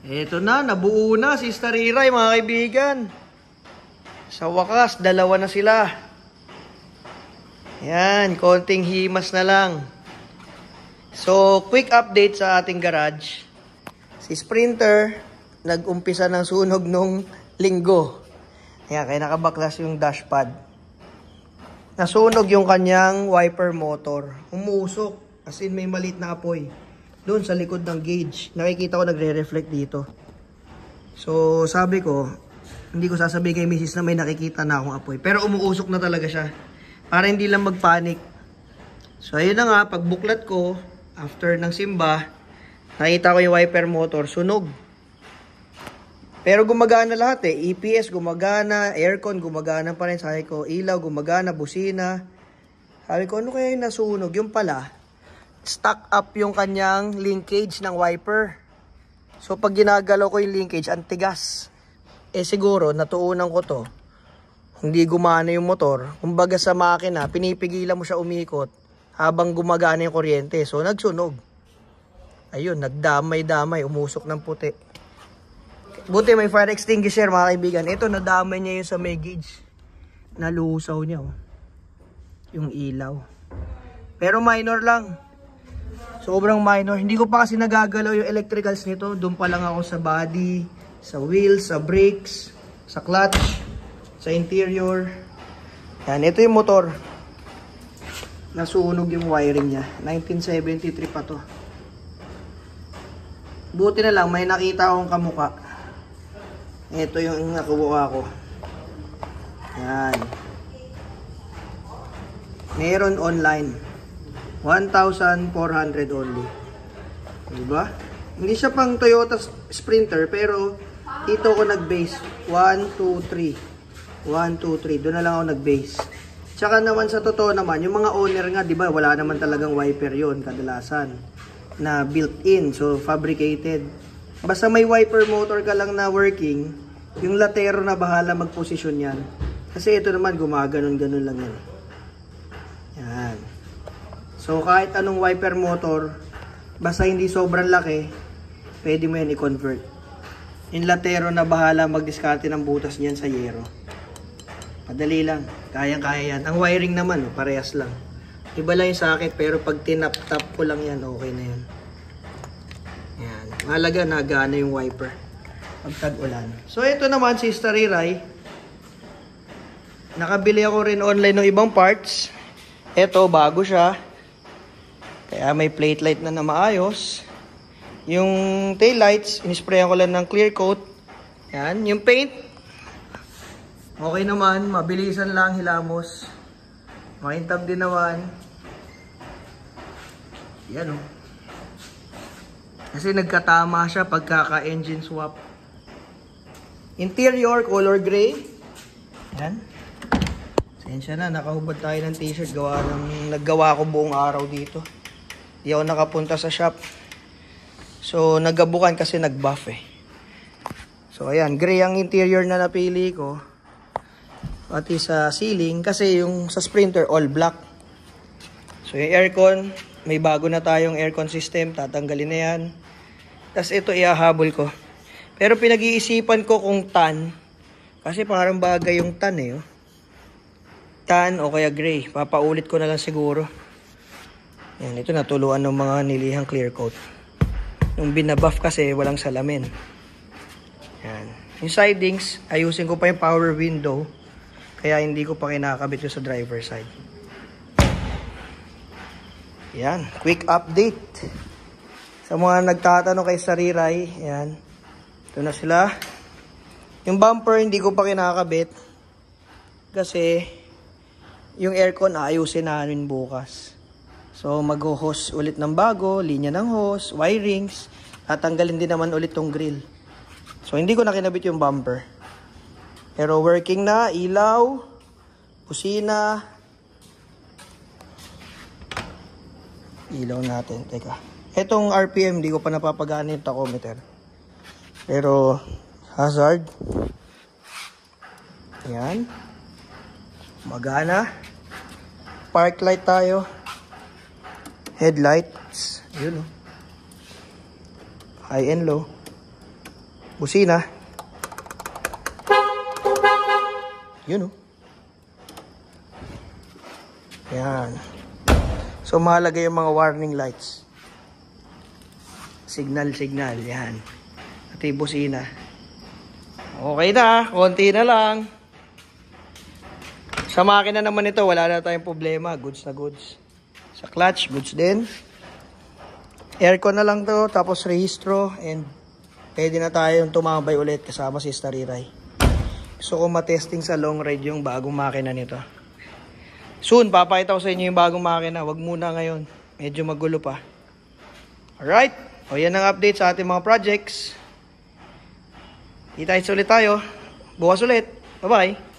Eto na, nabuo na si Stariray mga kaibigan. Sa wakas, dalawa na sila. Yan, konting himas na lang. So, quick update sa ating garage. Si Sprinter, nag-umpisa ng sunog nung linggo. Ayan, kaya nakabaklas yung dashpad. Nasunog yung kanyang wiper motor. Umusok, as in may maliit na apoy. Doon sa likod ng gauge. Nakikita ko nagre-reflect dito. So, sabi ko, hindi ko sasabihin kay misis na may nakikita na akong apoy. Pero umuusok na talaga siya. Para hindi lang magpanic. So, ayun na nga, pagbuklat ko, after ng simba, nakita ko yung wiper motor, sunog. Pero gumagana lahat eh. EPS gumagana, aircon gumagana pa rin. Sabi ko, ilaw gumagana, busina. Sabi ko, ano kaya yung nasunog? Yung pala, stuck up yung kanyang linkage ng wiper. So pag ginagalaw ko yung linkage, ang tigas. Eh siguro, natuunan ko to. Hindi gumana yung motor. Kumbaga sa makina, pinipigilan mo siya umikot habang gumagana yung kuryente. So nagsunog. Ayun, nagdamay-damay, umusok ng puti. Buti may fire extinguisher mga kaibigan. Ito, nadamay niya yung sa may gauge. Nalusaw niya oh. Yung ilaw. Pero minor lang. Sobrang minor. Hindi ko pa kasi nagagalaw yung electricals nito. Doon pa lang ako sa body, sa wheels, sa brakes, sa clutch, sa interior. Yan, ito yung motor. Nasunog yung wiring niya. 1973 pa to. Buti na lang, may nakita akong kamuka. Ito yung nakuha ko. Yan. Meron online. 1,400 only. Diba? Hindi siya pang Toyota Sprinter, pero dito ako nag-base. 1, 2, 3. 1, 2, 3. Doon na lang ako nag-base. Tsaka naman sa totoo naman, yung mga owner nga, diba, wala naman talagang wiper yon kadalasan. Na built-in, so fabricated. Basta may wiper motor ka lang na working, yung latero na bahala mag-posisyon yan. Kasi ito naman, gumaganon-ganon lang yan. Yan. So kahit anong wiper motor, basta hindi sobrang laki, pwede mo yan i-convert. Yung latero na bahala magdiskarte ng butas niyan sa yero. Madali lang, kayang-kaya yan. Ang wiring naman, parehas lang. Iba lang yung sakit, pero pag tinap-tap ko lang yan, okay na yan. Yan. Mahalaga na gana yung wiper pag tag-ulan. So ito naman si Stariray. Nakabili ako rin online ng ibang parts. Ito, bago siya. Kaya may plate light na maayos. Yung tail lights, inisprayan ko lang ng clear coat. Yan. Yung paint, okay naman. Mabilisan lang hilamos. Makintab din naman. Yan oh. Kasi nagkatama siya pagkaka-engine swap. Interior, color gray. Yan. Sensya na, nakahubad tayo ng t-shirt. Naggawa ko buong araw dito. Di ako nakapunta sa shop. So, nagabukan kasi nag-buff eh. So, ayan. Gray ang interior na napili ko. Pati sa ceiling. Kasi yung sa Sprinter, all black. So, yung aircon, may bago na tayong aircon system. Tatanggalin na yan. Tapos ito, iahabol ko. Pero pinag-iisipan ko kung tan. Kasi parang bagay yung tan eh. Oh. Tan o kaya gray. Papaulit ko na lang siguro. Yan, ito natuluan ng mga nilihang clear coat. Nung binabuff kasi, walang salamin. Yan. Yung sidings, ayusin ko pa yung power window. Kaya hindi ko pa kinakabit yung sa driver side. Yan, quick update. Sa mga nagtatanong kay Stariray, yan. Ito na sila. Yung bumper, hindi ko pa kinakabit. Kasi, yung aircon, ayusin namin bukas. So, mag-hose ulit ng bago, linya ng hose, wirings. Tatanggalin din naman ulit tong grill. So, hindi ko na kinabit yung bumper. Pero working na, ilaw, busina. Ilaw natin, teka. Etong RPM, hindi ko pa napapagana yung tachometer. Pero, hazard. Ayan. Magana. Park light tayo. Headlights. Yun o. High and low. busina. Yun oh. Yan. So mahalaga yung mga warning lights. Signal. Yan. At yung busina. Okay na. Konti na lang. Sa makina naman ito, wala na tayong problema. Goods na goods. Sa clutch, goods din. Aircon na lang to. Tapos rehistro. And pwede na tayong tumambay ulit kasama si Stariray. Gusto ko matesting sa long ride yung bagong makina nito. Soon, papakita ko sa inyo yung bagong makina. Wag muna ngayon. Medyo magulo pa. Alright. O yan ang update sa ating mga projects. Kita ulit tayo. Bukas ulit. Bye-bye.